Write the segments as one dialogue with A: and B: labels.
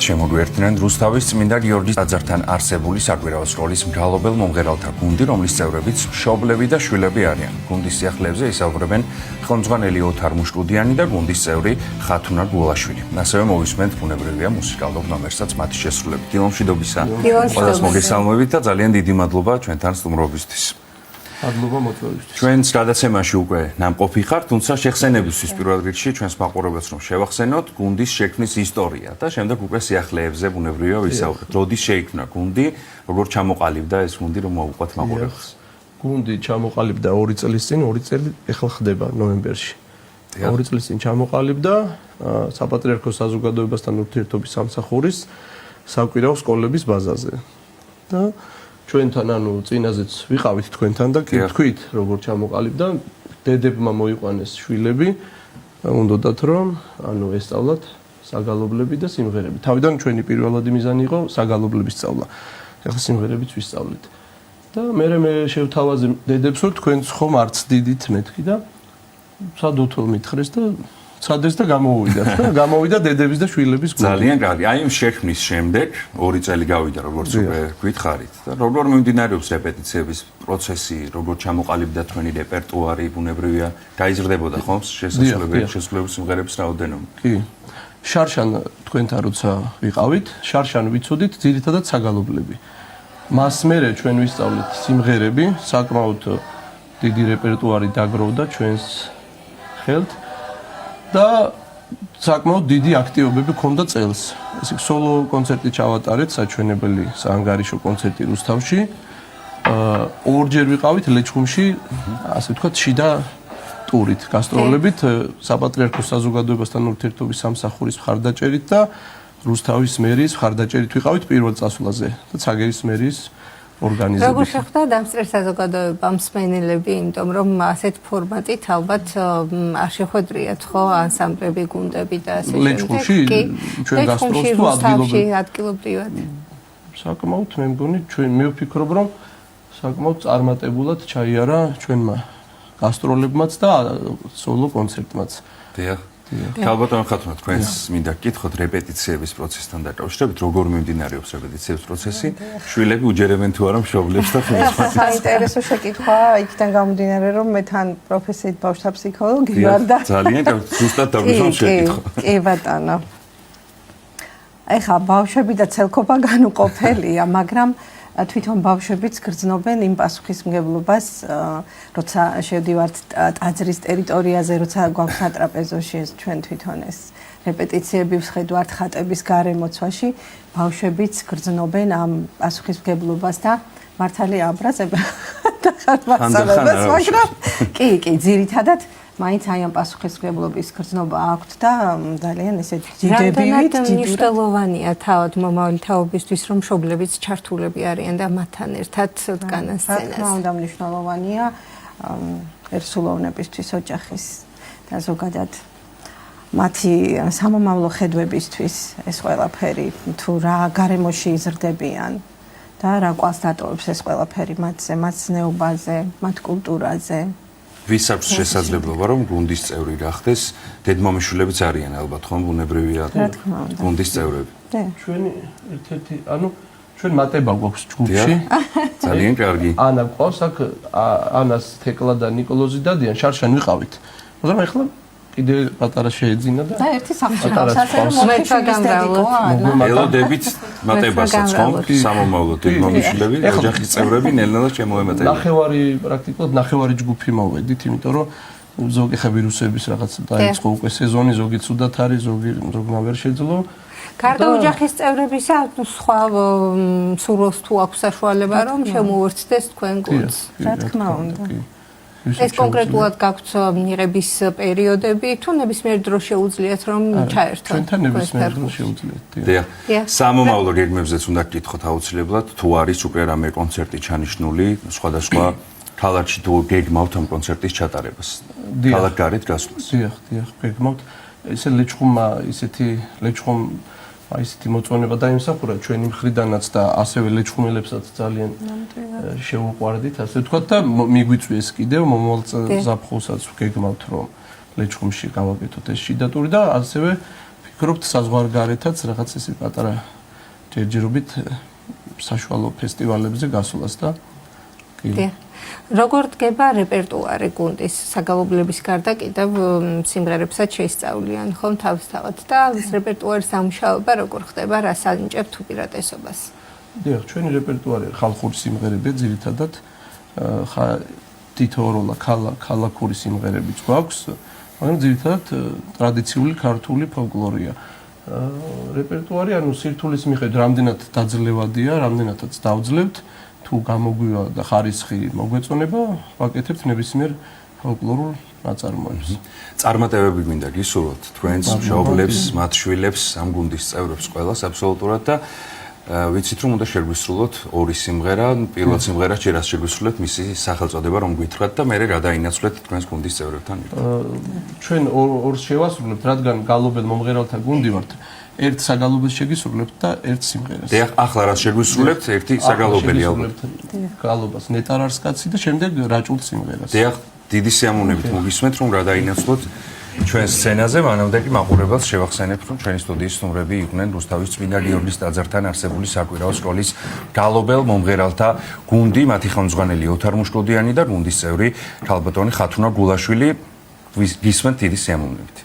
A: შემოგვიერთდნენ რუსთავის წმინდა გიორგის ტაძართან არსებული საკვირაო სკოლის მგალობელ მომღერალთა გუნდი, რომლის წევრებიც მშობლები და შვილები არიან. გუნდის სიახლეებზე ისაუბრებენ ხელმძღვანელი ოთარ მუშკუდიანი და გუნდის წევრი ხათუნა გულაშვილი. ასევე მოვისმენთ ბუნებრივია მუსიკალურ ნომერსაც მათი შესრულებით. დილომშვიდობისა. ყველას მოგესალმებით და ძალიან დიდი მადლობა ჩვენთან სტუმრობისთვის.
B: მადლობა მოწვევისთვის.
A: ჩვენს გადაცემაში უკვე ნამყოფი ხართ, თუმცა შეხსენებისთვის პირველ რიგში ჩვენს მაყურებელს რომ შევახსენოთ გუნდის შექმნის ისტორია და შემდეგ უკვე სიახლეებზე ბუნებრივია ვისაუბროთ. როდის შეიქმნა გუნდი, როგორ ჩამოყალიბდა ეს გუნდი, რომ მოვუყვათ მაყურებელს?
B: გუნდი ჩამოყალიბდა 2 წლის წინ, 2 წელი ეხლა ხდება ნოემბერში. 2 წლის წინ ჩამოყალიბდა საპატრიარქო საზოგადოებასთან ურთიერთობის სამსახურის საკვირაო სკოლების ბაზაზე. და ჩვენთან წინაზეც ვიყავით თქვენთან და თქვით როგორ ჩამოყალიბდა, დედებმა მოიყვანეს შვილები, უნდათ რომ ესწავლათ საგალობლები და სიმღერები. თავიდან ჩვენი პირველადი მიზანი იყო საგალობლების სწავლა. ახლა სიმღერებიც ვისწავლით. და მე შევთავაზე დედებს რომ თქვენც ხომ არც დიდით მეთქი და სადუთო მითხრეს და სადეს და გამოვიდათ და გამოვიდა დედების და შვილების გუნდი.
A: ძალიან კარგი. აი იმ შექმნის შემდეგ 2 წელი გავიდა, როგორც უკვე გითხარით. და როგორ მიმდინარეობს რეპეტიციების პროცესი, როგორ ჩამოყალიბდა თქვენი რეპერტუარი, ბუნებრივია, გაიზრდებოდა ხომ შესრულებული სიმღერების რაოდენობა?
B: კი. შარშან თქვენთან როცა ვიყავით, შარშან ვიცოდით ძირითადად საგალობლები. მას მერე ჩვენ ვისწავლეთ სიმღერები, საკმაოდ დიდი რეპერტუარი დაგროვდა ჩვენს ხელთ. და საკმაოდ დიდი აქტივობები ჰქონდა წელს. ესე სოლო კონცერტი ჩავატარეთ, საჩვენებელი საანგარიშო კონცერტი რუსთავში. ორჯერ ვიყავით ლეჩხუმში, ასე ვთქვათ, შიდა ტურით, გასტროლებით, საპატრიარქო საზოგადოებასთან ურთიერთობის სამსახურის მხარდაჭერით და რუსთავის მერიის მხარდაჭერით ვიყავით პირველ წასვლაზე და ცაგერის მერიის ორგანიზებით.
C: როგორ შეხვდა დამსწრე საზოგადოება მსმენელები, იმიტომ რომ ასეთ ფორმატით ალბათ არ შეხვედრიათ ხო ანსამბლები, გუნდები და ასე შემდეგ.
B: ლეჩხუმში ჩვენ გასტროლს თუ
C: ადგილობრივად.
B: საკმაოდ მე მგონი მე ვფიქრობ რომ საკმაოდ წარმატებულად ჩაიარა ჩვენმა გასტროლებმაც და სოლო კონცერტმაც.
A: დიახ. ქალბატონ ხათუნა, თქვენს მინდა გკითხოთ რეპეტიციების პროცესთან დაკავშირებით, როგორ მიმდინარეობს რეპეტიციების პროცესი? შვილები უჯერებენ თუ არა მშობლებს და ხმის?
D: საინტერესო შეკითხვა, იქიდან გამომდინარე, რომ მე თან პროფესიით ბავშვთა ფსიქოლოგი ვარ და
A: ძალიან ზუსტად დაგვიშვა შეკითხვა.
D: კი, ბატონო. ეხლა ბავშვები და ცელქობა განუყოფელია, მაგრამ თვითონ ბავშვებიც გრძნობენ იმ პასუხისმგებლობას, როცა შევდივართ ტაძრის ტერიტორიაზე, როცა გვაქვს სატრაპეზოში ჩვენ თვითონ ეს რეპეტიციები ვხედავთ ხატების გარემოცვაში, ბავშვებიც გრძნობენ ამ პასუხისმგებლობას და მართალია აბრაზებენ და ხარბასალებას, მაგრამ კი, ძირითადად მაინც აი ამ პასუხისმგებლობის გრძნობა აქვთ და ძალიან ესე ძიდებივით
C: მნიშვნელოვანია თავად მომავალი თაობისთვის, რომ მშობლებიც ჩართულები არიან და მათთან ერთად დგანან სცენას.
D: რა უნდა მნიშვნელოვანია ერთსულოვნებისთვის ოჯახის და ზოგადად მათი სამომავლო ხედვებისთვის ეს ყველაფერი თუ რა გარემოში იზრდებიან და რა კვალს დატოვებს ეს ყველაფერი მათზე, მათ ზნეობაზე, მათ კულტურაზე.
A: ვის აქვს შესაძლებლობა რომ გუნდის წევრი გახდეს? დედმამიშვილებიც არიან ალბათ ხომ ბუნებრივია გუნდის წევრები.
B: ჩვენი ერთ-ერთი, ჩვენ მატება გვაქვს ჯგუფში.
A: ძალიან კარგი.
B: ანა გვყავს აქ, ანას თეკლა და ნიკოლოზი დადიან, შარშან ვიყავით. მაგრამ ეხლა კიდე პატარა შეეძინა და
D: ერთი სახლში
A: ელოდებით მატებასაც ხომ სამომავლო დედმამიშვილები, ოჯახის წევრები ნელ-ნელა შემოემატებიან.
B: ნახევარი პრაქტიკულად ნახევარი ჯგუფი მოვედით, იმიტომ რომ ზოგი ხა ვირუსების რაღაც დაიწყო უკვე სეზონი, ზოგი ცუდად არის, ზოგმა ვერ შეძლო.
C: გარდა ოჯახის წევრებისა, სხვა სურვილს თუ აქვს საშუალება რომ შემოუერთდეს თქვენ გუნდს?
D: რა თქმა უნდა.
C: ეს კონკრეტულად გაქვთ მიღების პერიოდები თუ ნებისმიერ დრო შეუძლიათ რომ ჩაერთოთ?
B: ჩვენთან ნებისმიერ დრო შეუძლიათ.
A: დიახ. სამომავლო გეგმებზეც უნდა გკითხოთ აუცილებლად, თუ არის უკვე რამე კონცერტი ჩანიშნული, სხვადასხვა ქალაქში თუ გეგმავთ ამ კონცერტის ჩატარებას? ქალაქ გარეთ გასვლას.
B: დიახ, გეგმავთ. ესე ლეჩხუმმა ისეთი მოწონება დაიმსახურა ჩვენი მხრიდანაც და ასევე ლეჩხუმელებსაც ძალიან შეუყვარდით, ასე ვთქვათ და მიგვიწვიეს კიდევ მომავალ ზაფხულსაც გეგმავთ რომ ლეჩხუმში გავაკეთოთ ეს შიდა ტური და ასევე ვფიქრობთ საზღვარგარეთაც რაღაც ისე პატარა ჯერჯერობით საშუალო ფესტივალებზე გასვლას და
C: კი. როგორ დგება რეპერტუარი გუნდის საგალობლების გარდა კიდევ სიმღერებსაც შეისწავლიან ხომ თავისთავად და რეპერტუარის ამუშავება როგორ ხდება, რას ანიჭებთ უპირატესობას?
B: დიახ, ჩვენი რეპერტუარი ხალხური სიმღერებია ძირითადად თითოეულა ქალაქური სიმღერებიც გვაქვს, მაგრამ ძირითადად ტრადიციული ქართული ფოლკლორია. რეპერტუარი ანუ სირთულის მიხედვით რამდენად დაძლევადია, რამდენადაც დავძლევთ, თუ გამოგვივა და ხარისხი მოგვეწონება, ვაკეთებთ ნებისმიერ ფოლკლორულ ნაწარმოებს.
A: წარმატებები მინდა გისურვოთ თქვენს მშობლებს, მათ შვილებს, ამ გუნდის წევრებს ყველას აბსოლუტურად და ვიცით რომ უნდა შეგვისრულოთ ორი სიმღერა, პირველ სიმღერას ჯერაც შეგვისრულეთ მისი სახელწოდება რომ გითხრათ და მე რა დაინაცვლეთ თქვენს გუნდის წევრებთან ერთად.
B: ჩვენ ორს შევასრულებთ, რადგან გალობელ მომღერალთა გუნდი ვართ. ერთ საგალობელს შეგისრულებთ და ერთ სიმღერას.
A: დიახ, ახლა რაც შეგვისრულებთ, ერთი საგალობელი ალბათ.
B: გალობას ნეტარარსკაცი და შემდეგ რაჭულ სიმღერას.
A: დიახ, დიდი სიამოვნებით მოგისმენთ რომ რა დაინაცვლოთ ჩვენ სცენაზე, მანამდე კი მაყურებელს შევახსენებთ რომ ჩვენი სტუდიის სტუმრები იყვნენ რუსთავის წმინდა გიორგის ტაძართან არსებული საკვირაო სკოლის გალობელ მომღერალთა გუნდი, მათი ხელმძღვანელი ოთარ მუშკოდიანი და გუნდის წევრი ქალბატონი ხათუნა გულაშვილი. გისმენთ დიდი სიამოვნებით.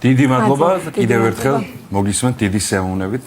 A: დიდი მადლობა კიდევ ერთხელ მოგისმენთ დიდი სიამოვნებით.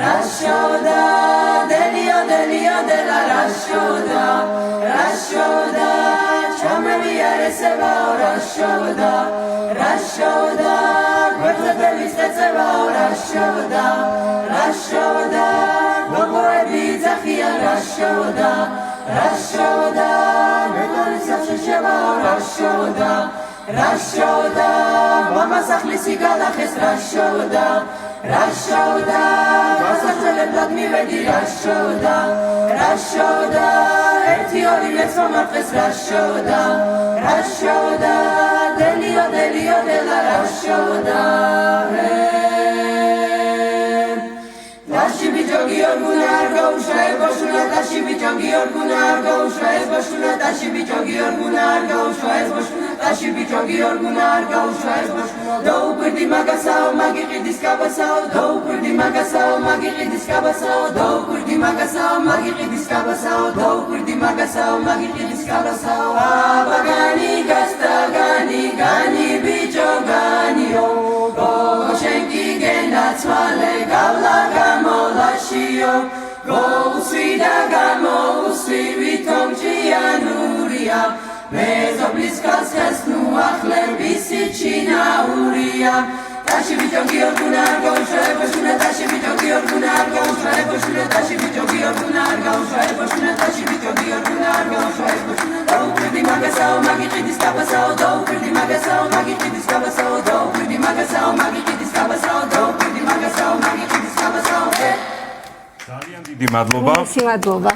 E: Rashoda, Delio, Delio, de la Rashoda, ესევაო რაშოვდა რაშოვდა გვერდების წეწევაო რაშოვდა რაშოვდა გოგოები ძახიან რაშოვდა რაშოვდა მეგონის აღშევაო რაშოვდა რაშოვდა მამა სახლისი გადახეს რაშოვდა რაშოვდა გასაჭრელებლად მივედი რაშოვდა რაშოვდა ერთი ორი მეც მომარხეს რაშოვდა რაშოვდა დელიო დელიო დელა რაშოვდა Dashi bijogi orguna argo ushae boshuna dashi bijogi orguna argo ushae boshuna dashi bijogi orguna argo ushae boshuna dashi bijogi orguna argo ushae boshuna do kurdi magasao magi qidis kabasao do kurdi magasao magi qidis kabasao do kurdi magasao magi qidis kabasao do kurdi magasao magi qidis kabasao abagani gastagani gani bijogani o goshenki genatsvale gavlaga Molashio, go usvida gamo usvitom chianuria, mezo bliskaskas nu achler bisichina uria. Tashi bijogi orguna go sheboshuna tashi bijogi orguna go sheboshuna tashi bijogi orguna go sheboshuna tashi bijogi orguna go sheboshuna do kurdi magasao magi qidis kabasao do kurdi magasao magi qidis kabasao do kurdi magasao magi qidis kabasao do kurdi magasao magi qidis kabasao
A: ძალიან დიდი მადლობა
C: სიმადლობა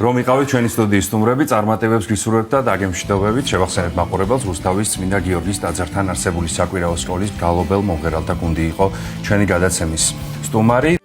A: რომ იყავით ჩვენი სტუდიის სტუმრები წარმატებებს გისურვებთ და დაგემშვიდობებით შევახსენებთ მაყურებელს რუსთავის წმინდა გიორგის ტაძართან არსებული საკვირაო სკოლის მგალობელ მომღერალთა გუნდი იყო ჩვენი გადაცემის სტუმარი